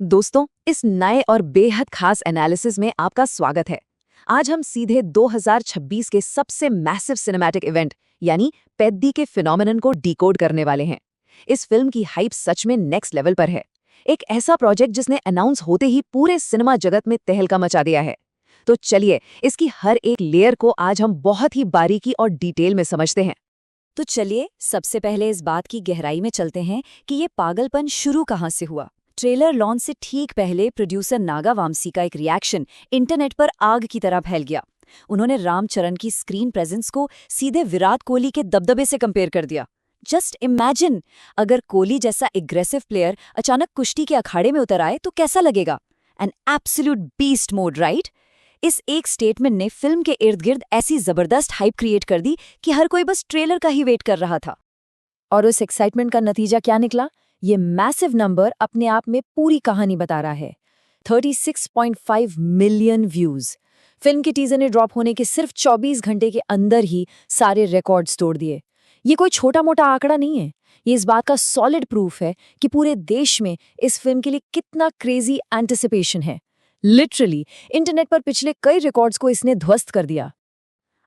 दोस्तों, इस नए और बेहद खास एनालिसिस में आपका स्वागत है। आज हम सीधे 2026 के सबसे मैसिव सिनेमैटिक इवेंट यानी पेद्दी के फिनोमेनन को डिकोड करने वाले हैं। इस फिल्म की हाइप सच में नेक्स्ट लेवल पर है। एक ऐसा प्रोजेक्ट जिसने अनाउंस होते ही पूरे सिनेमा जगत में तहलका मचा दिया है। तो चलिए, इसकी हर एक लेयर को आज हम बहुत ही बारीकी और डिटेल में समझते हैं। तो चलिए, सबसे पहले इस बात की गहराई में चलते हैं कि ये पागलपन शुरू कहाँ से हुआ। ट्रेलर लॉन्च से ठीक पहले प्रोड्यूसर नागा वामसी का एक रिएक्शन इंटरनेट पर आग की तरह फैल गया। उन्होंने रामचरण की स्क्रीन प्रेजेंस को सीधे विराट कोहली के दबदबे से कंपेयर कर दिया। जस्ट इमेजिन, अगर कोहली जैसा एग्रेसिव प्लेयर अचानक कुश्ती के अखाड़े में उतर आए तो कैसा लगेगा। An absolute beast mode, right? इस एक स्टेटमेंट ने फिल्म के इर्द गिर्द ऐसी जबरदस्त हाइप क्रिएट कर दी कि हर कोई बस ट्रेलर का ही वेट कर रहा था। और उस एक्साइटमेंट का नतीजा क्या निकला? ये मैसिव नंबर अपने आप में पूरी कहानी बता रहा है। 36.5 मिलियन व्यूज। फिल्म के टीजर ने ड्रॉप होने के सिर्फ 24 घंटे के अंदर ही सारे रिकॉर्ड्स तोड़ दिए। ये कोई छोटा मोटा आंकड़ा नहीं है। ये इस बात का सॉलिड प्रूफ है कि पूरे देश में इस फिल्म के लिए कितना क्रेजी एंटिसिपेशन है। लिटरली इंटरनेट पर पिछले कई रिकॉर्ड्स को इसने ध्वस्त कर दिया।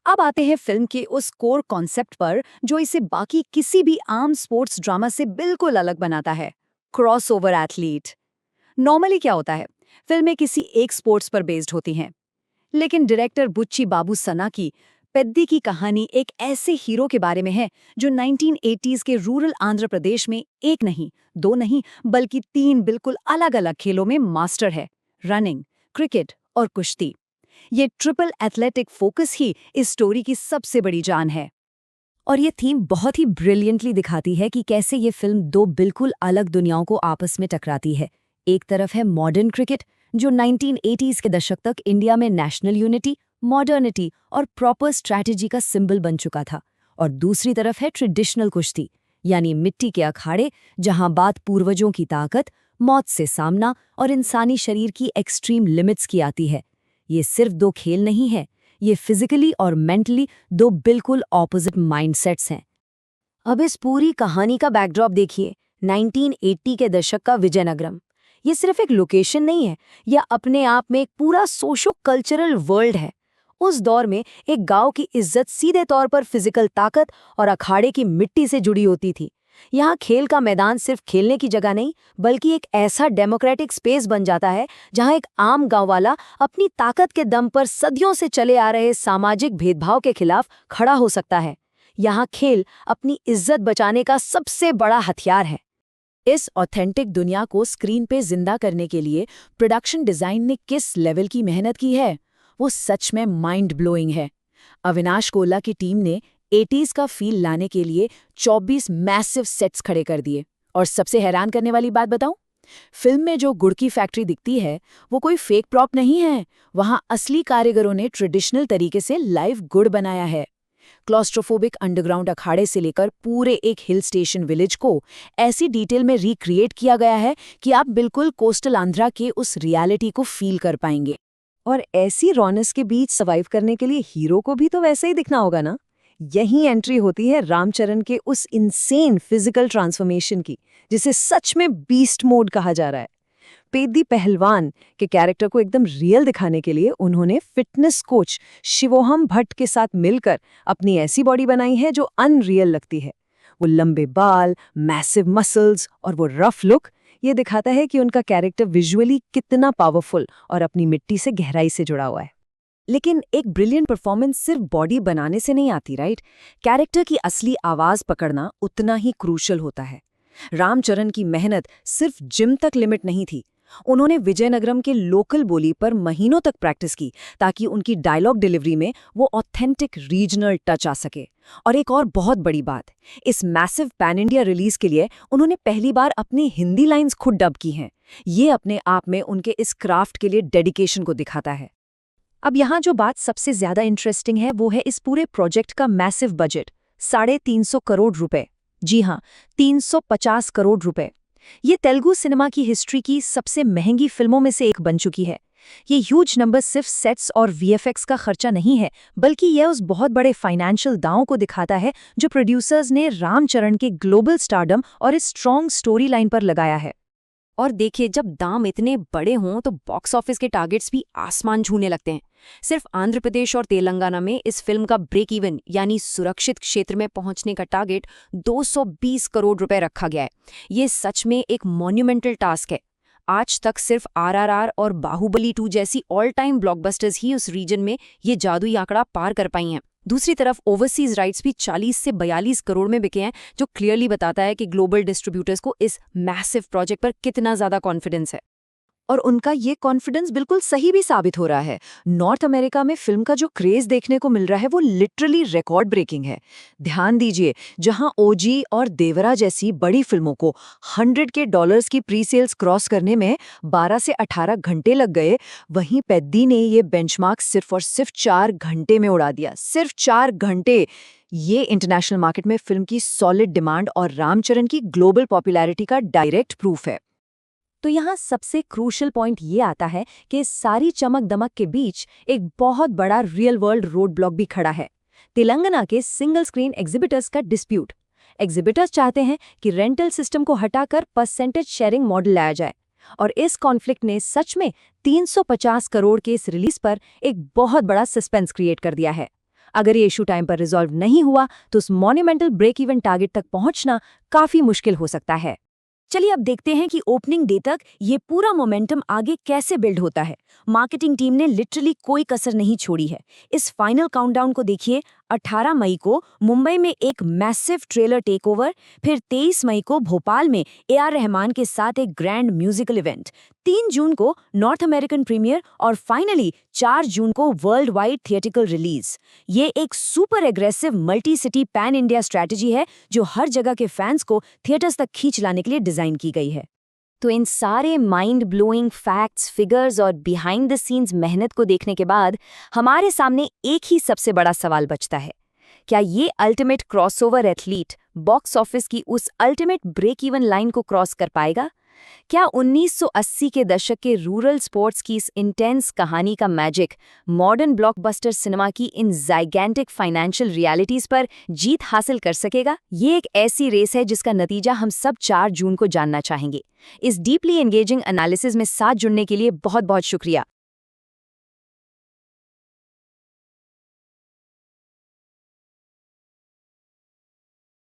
अब आते हैं फिल्म के उस कोर कॉन्सेप्ट पर जो इसे बाकी किसी भी आम स्पोर्ट्स ड्रामा से बिल्कुल अलग बनाता है, क्रॉसओवर एथलीट। नॉर्मली क्या होता है, फिल्में किसी एक स्पोर्ट्स पर बेस्ड होती हैं, लेकिन डायरेक्टर बुच्ची बाबू सना की पेद्दी की कहानी एक ऐसे हीरो के बारे में है जो 1980s के रूरल आंध्र प्रदेश में एक नहीं, दो नहीं, बल्कि 3 बिल्कुल अलग अलग खेलों में मास्टर है, रनिंग, क्रिकेट और कुश्ती। ये ट्रिपल एथलेटिक फोकस ही इस स्टोरी की सबसे बड़ी जान है। और ये थीम बहुत ही ब्रिलियंटली दिखाती है कि कैसे ये फिल्म दो बिल्कुल अलग दुनियाओं को आपस में टकराती है। एक तरफ है मॉडर्न क्रिकेट जो 1980s के दशक तक इंडिया में नेशनल यूनिटी, मॉडर्निटी और प्रॉपर स्ट्रैटेजी का सिंबल बन चुका था। और दूसरी तरफ है ट्रेडिशनल कुश्ती, यानी मिट्टी के अखाड़े जहां बात पूर्वजों की ताकत, मौत से सामना और इंसानी शरीर की एक्सट्रीम लिमिट्स की आती है। ये सिर्फ दो खेल नहीं है, ये फिजिकली और मेंटली दो बिल्कुल ऑपोजिट माइंडसेट्स हैं। अब इस पूरी कहानी का बैकड्रॉप देखिए, 1980 के दशक का विजयनगरम। ये सिर्फ एक लोकेशन नहीं है, यह अपने आप में एक पूरा सोशो कल्चरल वर्ल्ड है। उस दौर में एक गांव की इज्जत सीधे तौर पर फिजिकल ताकत और अखाड़े की मिट्टी से जुड़ी होती थी। यहाँ खेल का मैदान सिर्फ खेलने की जगह नहीं, बल्कि एक ऐसा डेमोक्रेटिक स्पेस बन जाता है जहाँ एक आम गांव वाला अपनी ताकत के दम पर सदियों से चले आ रहे सामाजिक भेदभाव के खिलाफ खड़ा हो सकता है। यहाँ खेल अपनी इज्जत बचाने का सबसे बड़ा हथियार है। इस ऑथेंटिक दुनिया को स्क्रीन पे जिंदा करने के लिए प्रोडक्शन डिजाइन ने किस लेवल की मेहनत की है, वो सच में माइंड ब्लोइंग है। अविनाश कोल्ला की टीम ने 80s का फील लाने के लिए 24 मैसिव सेट्स खड़े कर दिए। और सबसे हैरान करने वाली बात बताऊं, फिल्म में जो गुड़ की फैक्ट्री दिखती है वो कोई फेक प्रॉप नहीं है। वहां असली कारीगरों ने ट्रेडिशनल तरीके से लाइव गुड़ बनाया है। क्लॉस्ट्रोफोबिक अंडरग्राउंड अखाड़े से लेकर पूरे एक हिल स्टेशन विलेज को ऐसी डिटेल में रिक्रिएट किया गया है कि आप बिल्कुल कोस्टल आंध्रा के उस रियलिटी को फील कर पाएंगे। और ऐसी रौनक के बीच सर्वाइव करने के लिए हीरो को भी तो वैसे ही दिखना होगा ना। यही एंट्री होती है रामचरण के उस इनसेन फिजिकल ट्रांसफॉर्मेशन की, जिसे सच में बीस्ट मोड कहा जा रहा है। पेद्दी पहलवान के कैरेक्टर को एकदम रियल दिखाने के लिए उन्होंने फिटनेस कोच शिवोहम भट्ट के साथ मिलकर अपनी ऐसी बॉडी बनाई है जो अनरियल लगती है। वो लंबे बाल, मैसिव मसल्स और वो रफ लुक, ये दिखाता है कि उनका कैरेक्टर विजुअली कितना पावरफुल और अपनी मिट्टी से गहराई से जुड़ा हुआ है। लेकिन एक ब्रिलियंट परफॉर्मेंस सिर्फ बॉडी बनाने से नहीं आती, राइट? कैरेक्टर की असली आवाज पकड़ना उतना ही क्रूशल होता है। रामचरण की मेहनत सिर्फ जिम तक लिमिट नहीं थी। उन्होंने विजयनगरम के लोकल बोली पर महीनों तक प्रैक्टिस की ताकि उनकी डायलॉग डिलीवरी में वो ऑथेंटिक रीजनल टच आ सके। और एक और बहुत बड़ी बात, इस मैसिव पैन इंडिया रिलीज के लिए उन्होंने पहली बार अपनी हिंदी लाइंस खुद डब की हैं। ये अपने आप में उनके इस क्राफ्ट के लिए डेडिकेशन को दिखाता है। अब यहाँ जो बात सबसे ज्यादा इंटरेस्टिंग है वो है इस पूरे प्रोजेक्ट का मैसिव बजट, 350 करोड़ रुपए। जी हाँ, 350 करोड़ रुपए। ये तेलुगु सिनेमा की हिस्ट्री की सबसे महंगी फिल्मों में से एक बन चुकी है। ये ह्यूज नंबर सिर्फ सेट्स और वीएफएक्स का खर्चा नहीं है, बल्कि यह उस बहुत बड़े फाइनेंशियल दांव को दिखाता है जो प्रोड्यूसर्स ने रामचरण के ग्लोबल स्टारडम और इस स्ट्रॉन्ग स्टोरी लाइन पर लगाया है। और देखिए, जब दाम इतने बड़े हों तो बॉक्स ऑफिस के टारगेट्स भी आसमान छूने लगते हैं। सिर्फ आंध्र प्रदेश और तेलंगाना में इस फिल्म का ब्रेक इवन यानी सुरक्षित क्षेत्र में पहुंचने का टारगेट 220 करोड़ रुपए रखा गया है। ये सच में एक मॉन्यूमेंटल टास्क है। आज तक सिर्फ आरआरआर और बाहुबली 2 जैसी ऑल टाइम ब्लॉकबस्टर्स ही उस रीजन में ये जादुई आंकड़ा पार कर पाई हैं। दूसरी तरफ ओवरसीज राइट्स भी 40 से 42 करोड़ में बिके हैं, जो क्लियरली बताता है कि ग्लोबल डिस्ट्रीब्यूटर्स को इस मैसिव प्रोजेक्ट पर कितना ज्यादा कॉन्फिडेंस है। और उनका ये कॉन्फिडेंस बिल्कुल सही भी साबित हो रहा है। नॉर्थ अमेरिका में फिल्म का जो क्रेज देखने को मिल रहा है वो लिटरली रिकॉर्ड ब्रेकिंग है। ध्यान दीजिए, जहां ओजी और देवरा जैसी बड़ी फिल्मों को $100 के की प्री सेल्स क्रॉस करने में 12 से 18 घंटे लग गए, वहीं पेद्दी ने ये बेंचमार्क सिर्फ और सिर्फ 4 घंटे में उड़ा दिया। सिर्फ 4 घंटे! ये इंटरनेशनल मार्केट में फिल्म की सॉलिड डिमांड और रामचरण की ग्लोबल पॉपुलैरिटी का डायरेक्ट प्रूफ है। तो यहाँ सबसे क्रूशल पॉइंट ये आता है कि इस सारी चमक दमक के बीच एक बहुत बड़ा रियल वर्ल्ड रोड ब्लॉक भी खड़ा है। तेलंगाना के सिंगल स्क्रीन एग्जिबिटर्स का डिस्प्यूट। एग्जिबिटर्स चाहते हैं कि रेंटल सिस्टम को हटाकर परसेंटेज शेयरिंग मॉडल लाया जाए, और इस कॉन्फ्लिक्ट ने सच में 350 करोड़ के इस रिलीज पर एक बहुत बड़ा सस्पेंस क्रिएट कर दिया है। अगर ये इशू टाइम पर रिजॉल्व नहीं हुआ तो उस मॉन्यूमेंटल ब्रेक इवन टारगेट तक पहुंचना काफी मुश्किल हो सकता है। चलिए अब देखते हैं कि ओपनिंग डे तक ये पूरा मोमेंटम आगे कैसे बिल्ड होता है। मार्केटिंग टीम ने लिटरली कोई कसर नहीं छोड़ी है। इस फाइनल काउंटडाउन को देखिए। 18 मई को मुंबई में एक मैसिव ट्रेलर टेकओवर, फिर 23 मई को भोपाल में AR रहमान के साथ एक ग्रैंड म्यूजिकल इवेंट, 3 जून को नॉर्थ अमेरिकन प्रीमियर और फाइनली 4 जून को वर्ल्ड वाइड थिएटिकल रिलीज। ये एक super aggressive multi city pan India strategy है जो हर जगह के फैंस को थिएटर्स तक खींच लाने के लिए डिजाइन की गई है। तो इन सारे माइंड ब्लोइंग फैक्ट्स, फिगर्स और बिहाइंड द सीन्स मेहनत को देखने के बाद हमारे सामने एक ही सबसे बड़ा सवाल बचता है। क्या ये ultimate crossover athlete box office की उस अल्टीमेट ब्रेक इवन लाइन को क्रॉस कर पाएगा? क्या 1980 के दशक के रूरल स्पोर्ट्स की इस इंटेंस कहानी का मैजिक मॉडर्न ब्लॉकबस्टर सिनेमा की इन जाइगेंटिक फाइनेंशियल रियलिटीज पर जीत हासिल कर सकेगा? ये एक ऐसी रेस है जिसका नतीजा हम सब 4 जून को जानना चाहेंगे। इस डीपली एंगेजिंग एनालिसिस में साथ जुड़ने के लिए बहुत बहुत शुक्रिया।